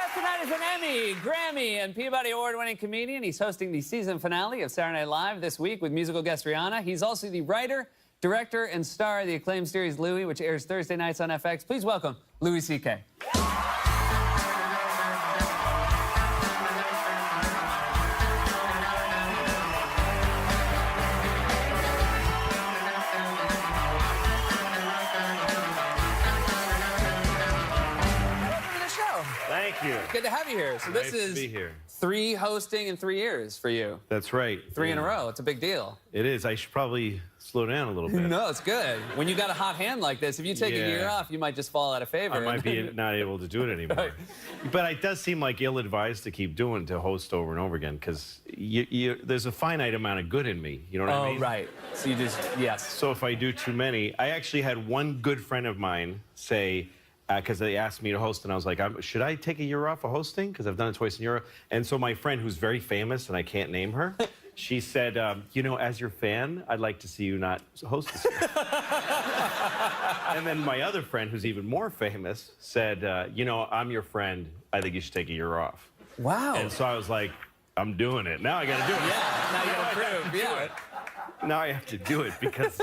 guest tonight is an Emmy, Grammy, and Peabody Award-winning comedian. He's hosting the season finale of Saturday Night Live this week with musical guest Rihanna. He's also the writer, director, and star of the acclaimed series Louie, which airs Thursday nights on FX. Please welcome Louis C.K. Thank you. Good to have you here. So Nice this is to be here. 3 hosting in 3 years for you. That's right. 3 in a row. It's a big deal. It is. I should probably slow down a little bit. No, it's good. When you got a hot hand like this, if you take a year off, you might just fall out of favor. I might be not able to do it anymore. Right. But it does seem like ill-advised to keep doing, to host over and over again, because there's a finite amount of good in me. You know what I mean? Oh, right. So you just, yes. So if I do too many, I actually had one good friend of mine say, because they asked me to host, and I was like, should I take a year off of hosting? Because I've done it twice in Europe. And so my friend, who's very famous, and I can't name her, she said, you know, as your fan, I'd like to see you not host this year. And then my other friend, who's even more famous, said, you know, I'm your friend. I think you should take a year off. Wow. And so I was like, I'm doing it. Now I got to do it. Yeah, now you got to prove. Yeah. Now I have to do it because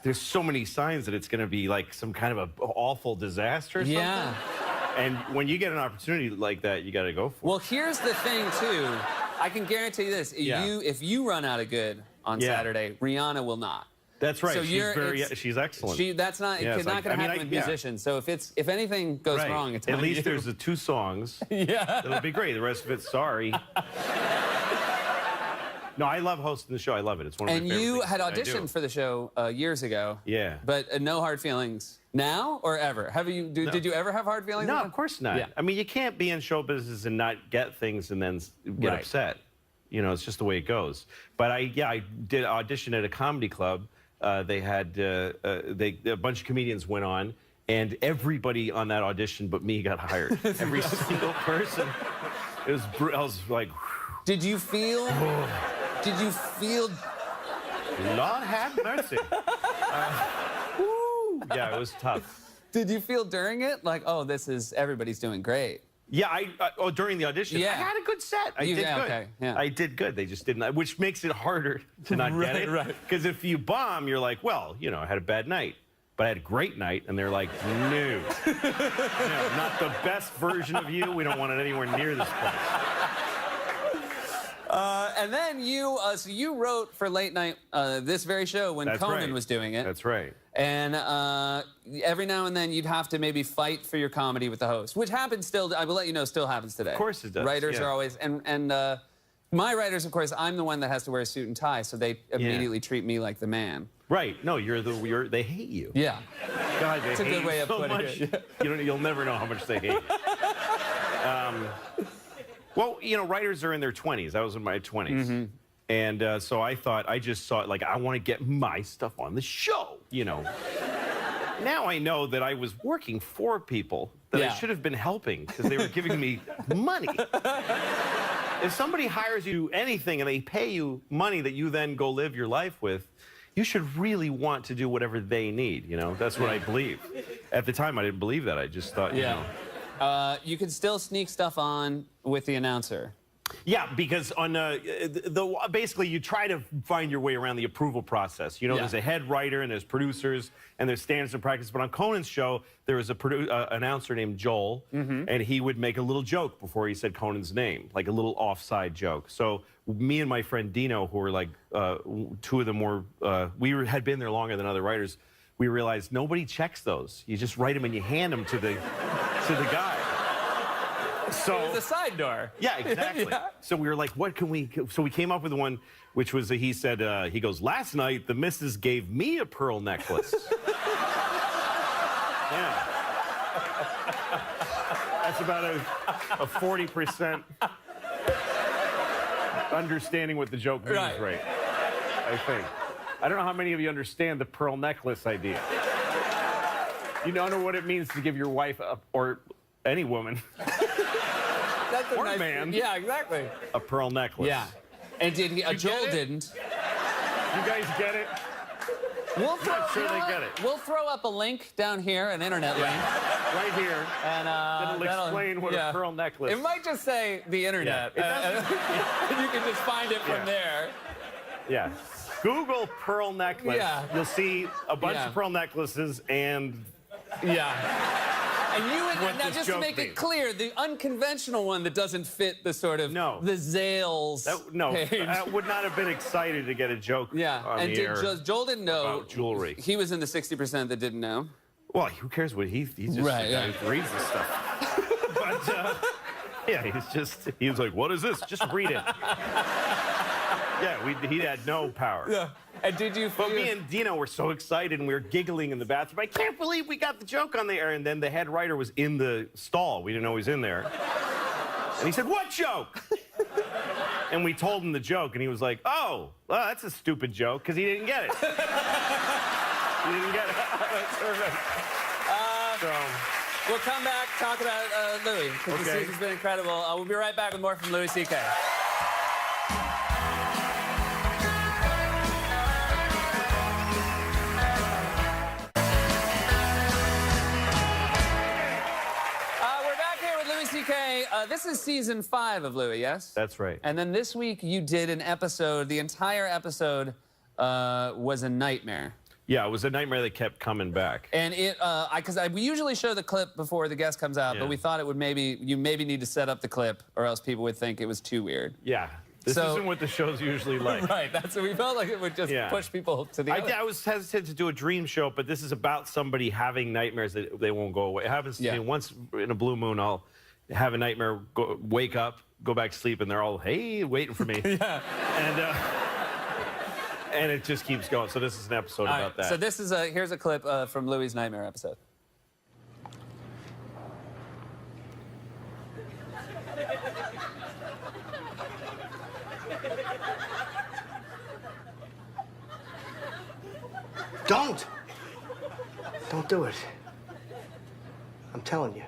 there's so many signs that it's going to be like some kind of an awful disaster or something. Yeah. And when you get an opportunity like that, you got to go for it. Well, here's the thing, too. I can guarantee you this. If you run out of good on Saturday, Rihanna will not. That's right. So she's excellent. That's not. It's not going to happen with musicians. So if anything goes wrong, it's at least there's the 2 songs. Yeah. It'll be great. The rest of it's sorry. No, I love hosting the show. I love it. It's one of my favorite things. And you had auditioned for the show years ago. Yeah. But no hard feelings now or ever? Did you ever have hard feelings? No, of course not. Yeah. I mean, you can't be in show business and not get things and then get upset. You know, it's just the way it goes. But I did audition at a comedy club. They had a bunch of comedians went on, and everybody on that audition but me got hired. Every single person. It was. I was like. Did you feel? Did you feel? Lord have mercy. Yeah, it was tough. Did you feel during it like, oh, everybody's doing great? Yeah, during the audition, I had a good set. I did good. Okay, yeah. I did good. They just didn't, which makes it harder to not get it. Right. Because if you bomb, you're like, well, you know, I had a bad night. But I had a great night, and they're like, no. No, not the best version of you. We don't want it anywhere near this place. And then you wrote for Late Night this very show when Conan was doing it. That's right. And every now and then you'd have to maybe fight for your comedy with the host, which happens still. I will let you know, still happens today. Of course it does. Writers are always and my writers, of course, I'm the one that has to wear a suit and tie, so they immediately treat me like the man. Right. No, they hate you. Yeah. God, they That's a hate good way you of so putting much. it. You'll never know how much they hate you. Well, you know, writers are in their 20s. I was in my 20s. And so I just thought, like, I want to get my stuff on the show, you know. Now I know that I was working for people that I should have been helping because they were giving me money. If somebody hires you to do anything and they pay you money that you then go live your life with, you should really want to do whatever they need, you know? That's what I believe. At the time, I didn't believe that. I just thought, you know. You can still sneak stuff on with the announcer. Yeah, because on basically you try to find your way around the approval process. You know, there's a head writer and there's producers and there's standards of practice. But on Conan's show, there was a announcer named Joel, and he would make a little joke before he said Conan's name, like a little offside joke. So me and my friend Dino, who were like 2 of the more, had been there longer than other writers, we realized nobody checks those. You just write them and you hand them to the guy. So it was a side door. Yeah, exactly. So we were like, what can we... So we came up with one, which was, he said, he goes, last night, the missus gave me a pearl necklace. Yeah. That's about a 40% understanding what the joke means, right? I think. I don't know how many of you understand the pearl necklace idea. You don't know what it means to give your wife, or any woman... That's or man. Yeah, exactly. A pearl necklace. Yeah. And Joel didn't. You guys get it? We'll throw, I'm sure they get it. We'll throw up a link down here, an internet link. right here. And It'll explain what a pearl necklace. It might just say the internet. Yeah, You can just find it from there. Yeah. Google pearl necklace. Yeah. You'll see a bunch of pearl necklaces and Yeah. And you would, what now this just to joke make it means. clear, the unconventional one that doesn't fit the sort of the Zales page. I would not have been excited to get a joke Yeah, on and the air Joel didn't know about jewelry. He was in the 60% that didn't know. Well, who cares what he's just Right, a guy who reads this stuff. But yeah, he was like, what is this? Just read it. Yeah, he had no power. Yeah. And did you feel... But me and Dino were so excited and we were giggling in the bathroom. I can't believe we got the joke on the air. And then the head writer was in the stall. We didn't know he was in there. And he said, what joke? And we told him the joke and he was like, oh, well, that's a stupid joke because he didn't get it. He didn't get it. That's perfect. We'll come back, talk about Louis, because the season's been incredible. We'll be right back with more from Louis C.K. We're back here with Louis C.K. This is season 5 of Louis, yes? That's right. And then this week you did an episode, the entire episode was a nightmare. Yeah, it was a nightmare that kept coming back. And we usually show the clip before the guest comes out, but we thought it would you maybe need to set up the clip, or else people would think it was too weird. Yeah, this isn't what the show's usually like. Right, that's what we felt like it would just push people to the other. I was hesitant to do a dream show, but this is about somebody having nightmares that they won't go away. It happens to me once in a blue moon. I'll have a nightmare, wake up, go back to sleep, and they're all, hey, waiting for me. And it just keeps going. So this is an episode about that. So this is here's a clip from Louis' nightmare episode. Don't do it. I'm telling you.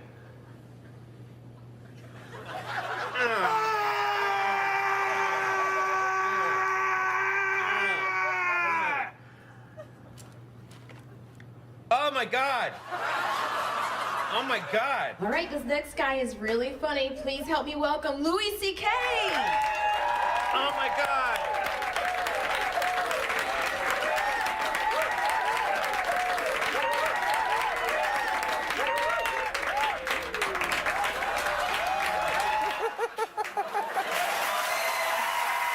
Oh my God! Oh my God! All right, this next guy is really funny. Please help me welcome Louis C.K. Oh my God!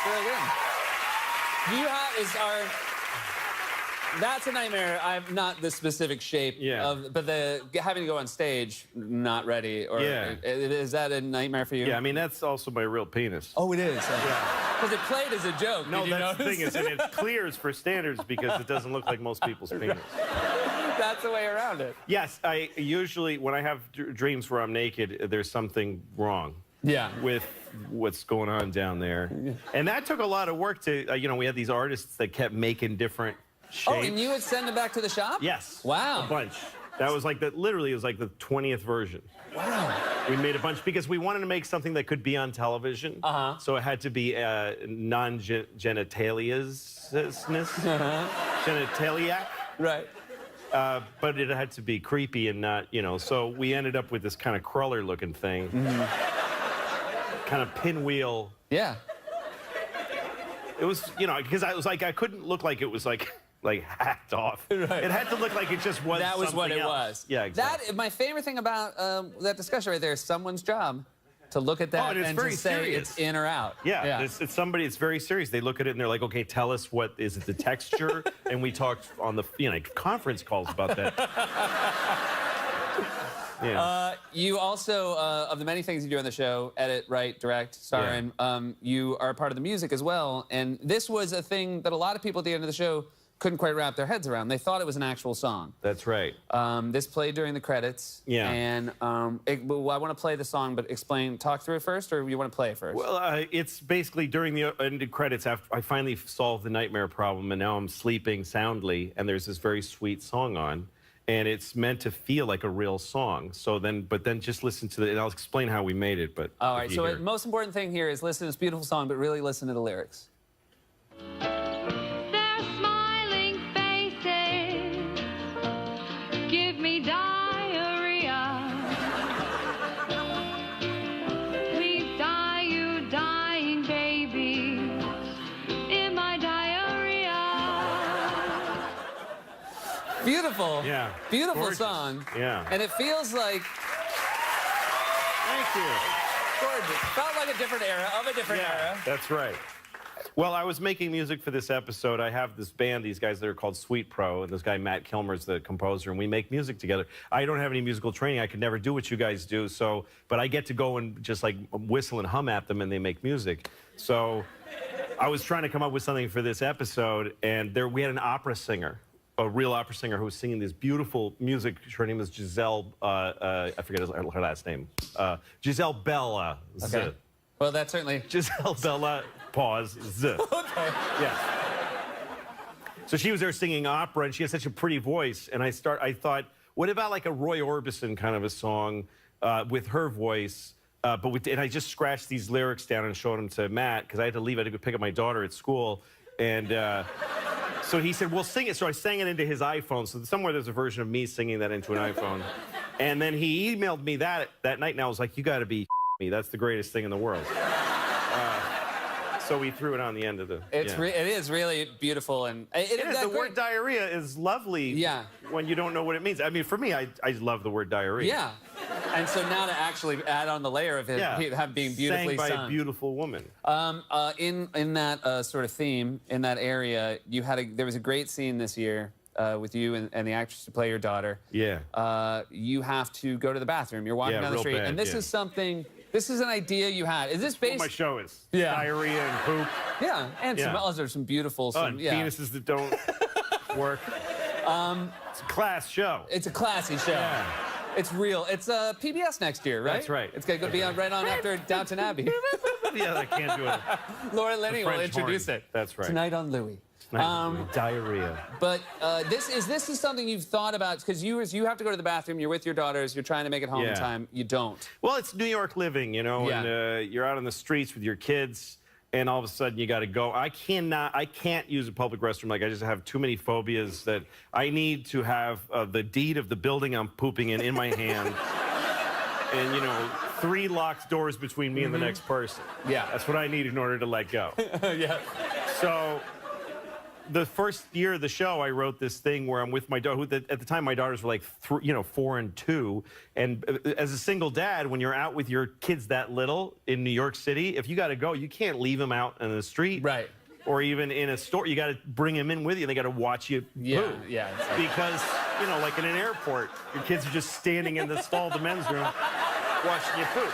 Very good. That's a nightmare. I'm not the specific shape of, but having to go on stage not ready, or is that a nightmare for you? Yeah, I mean that's also my real penis. Oh, it is. Because it played as a joke. No, that's the thing is, and it clears for standards because it doesn't look like most people's penis. That's the way around it. Yes, I usually when I have dreams where I'm naked, there's something wrong. Yeah. With what's going on down there, and that took a lot of work to. We had these artists that kept making different shapes. Oh, and you would send them back to the shop? Yes. Wow. A bunch. That was like literally, it was like the 20th version. Wow. We made a bunch because we wanted to make something that could be on television. So it had to be non-genitalias. Genitaliac. Right. But it had to be creepy and not, so we ended up with this kind of crawler-looking thing. Kind of pinwheel. Yeah. It was, because I was like, I couldn't look like it was like hacked off. Right. It had to look like it just was. That was what it else. was. Yeah, exactly. My favorite thing about that discussion right there is someone's job to look at that and to say serious. it's in or out. Yeah, it's somebody. It's very serious. They look at it and they're like, okay, tell us what is it, the texture? And we talked on the conference calls about that. Yeah. You also, of the many things you do on the show, edit, write, direct, star in, you are a part of the music as well. And this was a thing that a lot of people at the end of the show couldn't quite wrap their heads around. They thought it was an actual song. That's right. This played during the credits. Yeah. And well, I want to play the song, but talk through it first, or you want to play it first? Well, it's basically during the ended credits, after I finally solved the nightmare problem, and now I'm sleeping soundly, and there's this very sweet song on. And it's meant to feel like a real song. But then just listen to and I'll explain how we made it. But all right. So the most important thing here is listen to this beautiful song, but really listen to the lyrics. Their smiling faces give me diarrhea. Beautiful. Yeah. Beautiful Gorgeous. song. Yeah. And it feels like Thank you. gorgeous. Felt like a different era, of a different era. That's right. Well, I was making music for this episode. I have this band, these guys that are called Sweet Pro, and this guy Matt Kilmer's the composer, and we make music together. I don't have any musical training. I could never do what you guys do, but I get to go and just like whistle and hum at them, and they make music. So I was trying to come up with something for this episode, and we had an opera singer, a real opera singer who was singing this beautiful music. Her name is Giselle, I forget her last name. Giselle Bella. Okay. Well, that's certainly... Giselle Bella, pause, Z. Okay. Yes. So she was there singing opera, and she has such a pretty voice. And I thought, what about like a Roy Orbison kind of a song with her voice? And I just scratched these lyrics down and showed them to Matt because I had to leave. I had to go pick up my daughter at school, and so he said, "Well, sing it." So I sang it into his iPhone. So somewhere there's a version of me singing that into an iPhone. And then he emailed me that night, and I was like, "You got to be me. That's the greatest thing in the world." So we threw it on the end of the... It is really beautiful. And It is. The word diarrhea is lovely. Yeah. When you don't know what it means. I mean, for me, I love the word diarrhea. Yeah. And so now to actually add on the layer of it, being beautifully sang by sung. a beautiful woman. In that sort of theme, in that area, there was a great scene this year with you and the actress to play your daughter. Yeah. You have to go to the bathroom. You're walking down the real street, bad, and this is something. This is an idea you had. Is this based? What my show is. Yeah. Diarrhea and poop. Yeah, and some beautiful. And penises that don't work. It's a class show. It's a classy show. Yeah. It's real. It's PBS next year, right? That's right. It's going to be on right on after Downton Abbey. Yeah, I can't do it. Laura Linney will French introduce horn. it. That's right. Tonight on Louie. Diarrhea. But this is something you've thought about because you have to go to the bathroom. You're with your daughters. You're trying to make it home in time. You don't. Well, it's New York living, you know, and you're out on the streets with your kids, and all of a sudden you got to go. I can't use a public restroom. Like I just have too many phobias that I need to have the deed of the building I'm pooping in my hand, and 3 locked doors between me and the next person. Yeah, that's what I need in order to let go. Yeah. So. The first year of the show, I wrote this thing where I'm with my daughter. At the time, my daughters were like, 4 and 2. And as a single dad, when you're out with your kids that little in New York City, if you got to go, you can't leave them out in the street, right? Or even in a store. You got to bring them in with you. They got to watch you poop. Yeah. Because like in an airport, your kids are just standing in the stall of the men's room watching you poop.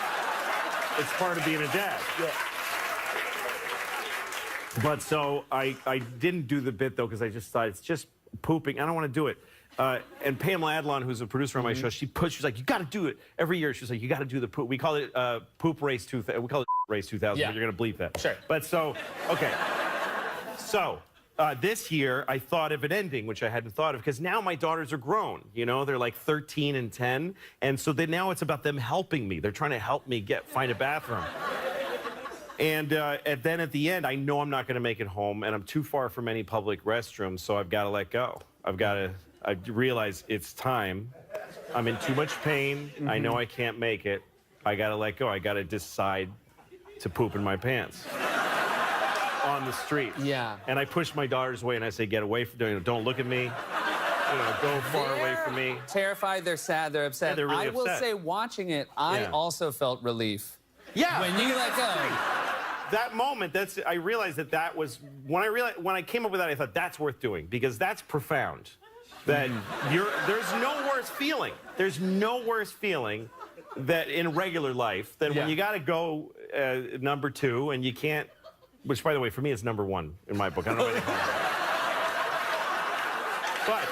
It's part of being a dad. Yeah. But so I didn't do the bit, though, because I just thought it's just pooping. I don't want to do it. And Pamela Adlon, who's a producer on my show, she's like, you got to do it. Every year, she's like, you got to do the poop. We call it Poop Race 2000. We call it Race 2000, but you're going to bleep that. Sure. But so, okay. So this year, I thought of an ending, which I hadn't thought of, because now my daughters are grown. They're like 13 and 10. And so now it's about them helping me. They're trying to help me find a bathroom. And then at the end, I know I'm not going to make it home, and I'm too far from any public restroom, so I've got to let go. I realize it's time. I'm in too much pain. I know I can't make it. I got to let go. I got to decide to poop in my pants on the street. Yeah. And I push my daughters away, and I say, get away from don't look at me. Go far away from me. Terrified, they're sad, they're upset. Yeah, they're really I will upset. say, watching it, I also felt relief. Yeah. When you let go. That moment, I realized that was when I came up with that, I thought that's worth doing because that's profound. That there's no worse feeling. There's no worse feeling that in regular life than when you got to go number 2 and you can't. Which, by the way, for me, it's number 1 in my book. I don't know why they call it. But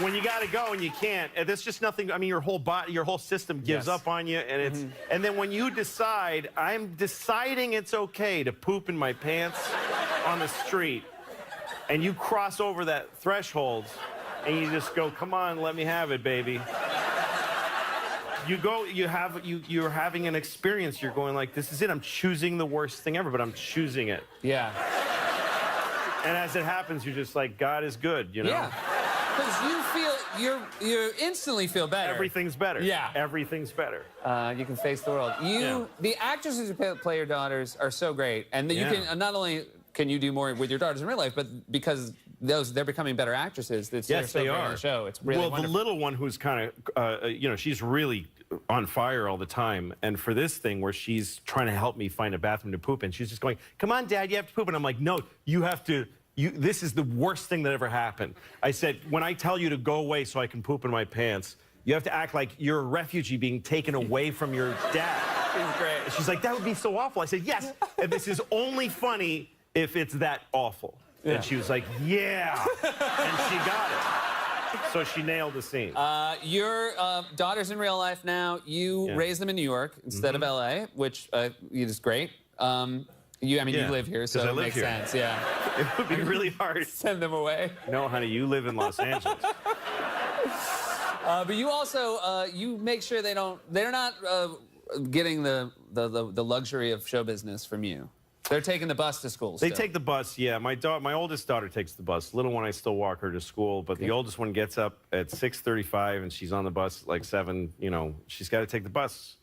when you got to go and you can't, there's just nothing. I mean, your whole body, your whole system gives up on you, and and then when you decide, I'm deciding it's okay to poop in my pants on the street, and you cross over that threshold, and you just go, come on, let me have it, baby. You're having an experience. You're going like, this is it. I'm choosing the worst thing ever, but I'm choosing it. Yeah. And as it happens, you're just like, God is good, Yeah. Because you instantly feel better. Everything's better. Yeah. Everything's better. You can face the world. The actresses who play your daughters are so great, and you can not only can you do more with your daughters in real life? But because they're becoming better actresses, it's Yes, so they great on are. the show. It's really well, wonderful. the little one who's kind of, you know, she's really on fire all the time. And for this thing where she's trying to help me find a bathroom to poop in, she's just going, "Come on, Dad, you have to poop." And I'm like, "No, you have to. This is the worst thing that ever happened." I said, "When I tell you to go away so I can poop in my pants, you have to act like you're a refugee being taken away from your dad." She's great. She's like, "That would be so awful." I said, "Yes, and this is only funny if it's that awful." Yeah. And she was like, "Yeah," and she got it. So she nailed the scene. Your daughters in real life now, you Yeah. raise them in New York instead of LA, which is great. I mean, Yeah, you live here, 'cause so I it live makes here. sense. Yeah. It would be really hard. Send them away. No, honey, you live in Los Angeles. But you also you make sure they're not getting the luxury of show business from you. They're taking the bus to school. They still. take the bus, yeah. My oldest daughter takes the bus. Little one, I still walk her to school, but the oldest one gets up at 6:35 and she's on the bus at like 7. You know, she's got to take the bus.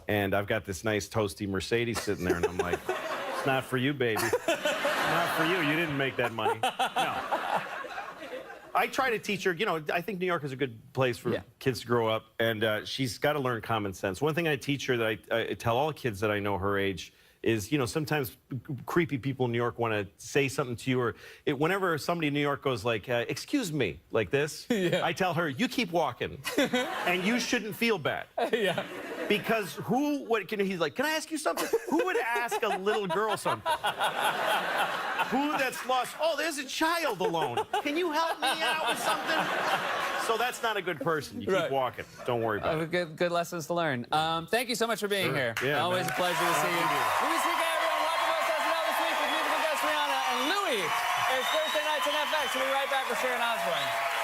And I've got this nice toasty Mercedes sitting there, and I'm like, "It's not for you, baby. It's not for you. You didn't make that money." No. I try to teach her, you know, I think New York is a good place for kids to grow up, and she's got to learn common sense. One thing I teach her that I tell all kids that I know her age is, you know, sometimes creepy people in New York want to say something to you, or whenever somebody in New York goes like, "Excuse me," like this, I tell her, "You keep walking, and you shouldn't feel bad." Yeah. Because he's like, "Can I ask you something?" Who would ask a little girl something? Who that's lost? "Oh, there's a child alone. Can you help me out with something?" So that's not a good person. You keep Right. walking. Don't worry about it. Good lessons to learn. Thank you so much for being here. Yeah, Always man. a pleasure to see you. Thank you. Louis C.K. everyone. Watching Most SNL this week with musical guest Rihanna and Louis. It's Thursday nights on FX. We'll be right back with Sharon Osbourne.